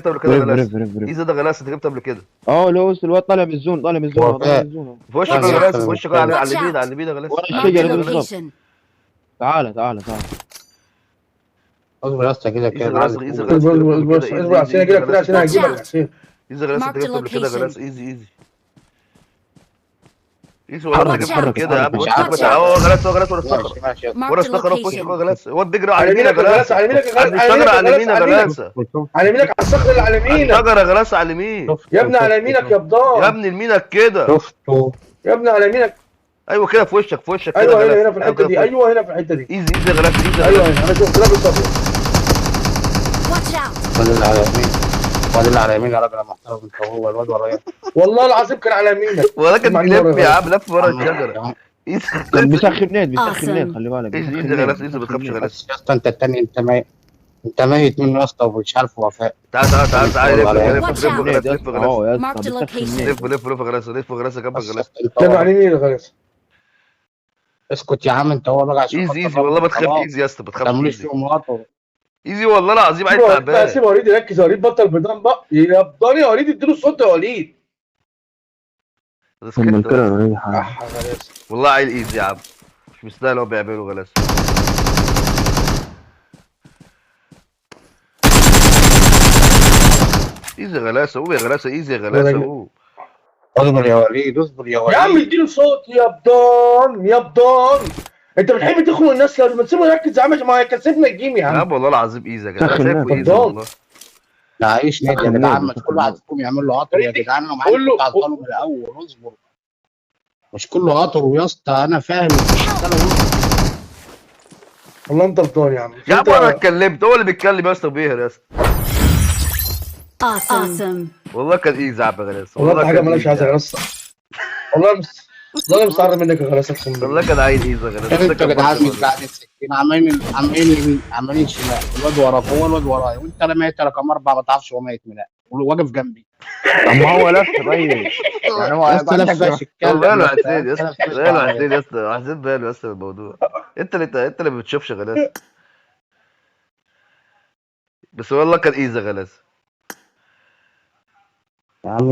جبت قبل كده بريف غلاسه. بريف بريف بريف. ايزي ده غلاسه انت جبت قبل كده. لوس الواد طالع من الزون، طالع من الزون، هو طالع من فين؟ الزون. في وشك ثانية غلاسه، واحدة في وشك على Watch اليمين، على out. اليمين غلاسه. ورا Marked الشجرة a دي بالظبط. location. تعالى تعالى تعالى. اصبر يا اسطى كده ايزي كده غلاسه، ايزي عندك. غلاسه اصبر انت جبت قبل اصبر كده. اصبر ايزي عشان ايزي اجيلك كده، غلاسه عشان انت جبت هجيبك قبل كده. عشان. ايزي غلاسه انت Marked a جبت قبل كده location. غلاسه. ايزي ايزي ايزي والله انت اتحرك جبت قبل اتحرك كده يا عم. اتحرك. مش وشك عارف. بتاع هو غلاسه، هو غلاسه ورا الصخره. ماشي ماشي يا اسطى. ورا Marked a الصخره في وشك هو location. غلاسه. الواد بيجري على على اليمين يا يمينك يا غلاسه، غلاسه. على يمينك يا عند غلاسه، الشجره على على اليمين يمينك يا يا غلاسه، غلاسه. على يمينك على الصخر اللي على على يمينك الشجره يا غلاسه على اليمين. يا ابني، على يمينك يا يا بضان، ابني لمينك كده. شفته. يا ابني على يمينك. ايوه كده في وشك، في وشك كده ايوه هنا، غلاسه. هنا في ايوه الحته كده دي، في وشك. ايوه هنا في الحته دي، ايزي ايزي غلاسه، ايزي ايوه غلاسه. هنا انا شفت لابس ابيض. Watch out. الواد اللي على يمين، الواد اللي على يمين يا راجل محترم انت، هو الواد ورايا. والله العظيم كان على يمينك. ولكن اسمع النور بيلف يا يا غلاسة. عم، لف ورا الشجره. عم- ايزي كان غلاسه. بيسخن نيد، بيسخن نيد، Awesome. خلي بالك. ايزي بيسخن ايزي نيد، غلاسه، ايزي ما بيسخن تخافش نيد. غلاسه. بس يا اسطى انت التاني، انت ميت منه يا اسطى ومش عارف وفاء. تعال تعال تعال تعال لف والله لف Watch لف out. غلاسه، لف غلاسه. يا Marked اسطى a بيسخن location. نيد. لف غلاسه، لف غلاسه جنبك بس يا غلاسه. اسطى انت كان هو على يمين يا غلاسه. اسكت يا عم انت، هو بقى عشان ايزي خاطر ايزي والله ما تخاف. خلاص. ايزي يا اسطى ما ما تخافش. تعملوش ايزي فيهم وقطه. ايزي والله العظيم عيل سيبه وليد بقى، تعبان. سيبه وليد يركز يا وليد، بطل بدان بقى يا بدان يا وليد، اديله الصوت يا وليد. ده ثم سكت الكلام بس. ريحة. اح يا غلاسه. والله عيل ايزي يا عم، مش مستاهل هو بيعمله غلاسه. ايزي غلاسه، قوم يا غلاسه. ايزي يا غلاسه قوم. اصبر يا وليد، اصبر يا يا عم وليد. اديله صوت يا بدان، يا بدان. انت بتحب تخنق الناس لما تسيبه يركز يا عم، ما هيكسبنا الجيم يا يا عم. عم والله العظيم ايزي يا جدع، سخن شايفه نادي. ايزي والله. لا عيش نادي يا سخن جدعان، نادي، مش سخن كل واحد نادي. فيكم يعمل له قطر يا جدعان. انا معاك قول له- كنت عطله من الاول، اصبر. مش كله قطر ويا اسطى، انا فاهم. والله انت بدان يا عم. يا عم انت- انا اتكلمت، هو اللي بيتكلم يا اسطى بيهر يا اسطى. Awesome. والله كان ايزي يا عم غلاسه. والله انت حاجه كان مالكش إيزي عايزه يا عم. غلاسه. والله مستعر منك يا غلاسه، اقسم بالله. والله كان عيل ايزي غلاسه. كان انتوا يا جدعان برضه مش قاعدين ساكتين، عمالين شمال، الواد وراك هو الواد ورايا، وانت رميت رقم 4 ما تعرفش هو ميت من واقف جنبي. اما هو لف طيب. يعني هو يا اسطى عندك لف باش هو يتكلم. باله يا حسين يا اسطى اسطى، لف باله باش حسين يا اسطى، حسين باله يا اسطى بالموضوع. انت اللي ما بتشوفش غلاسه. بس والله كان ايزي غلاسه. يا عم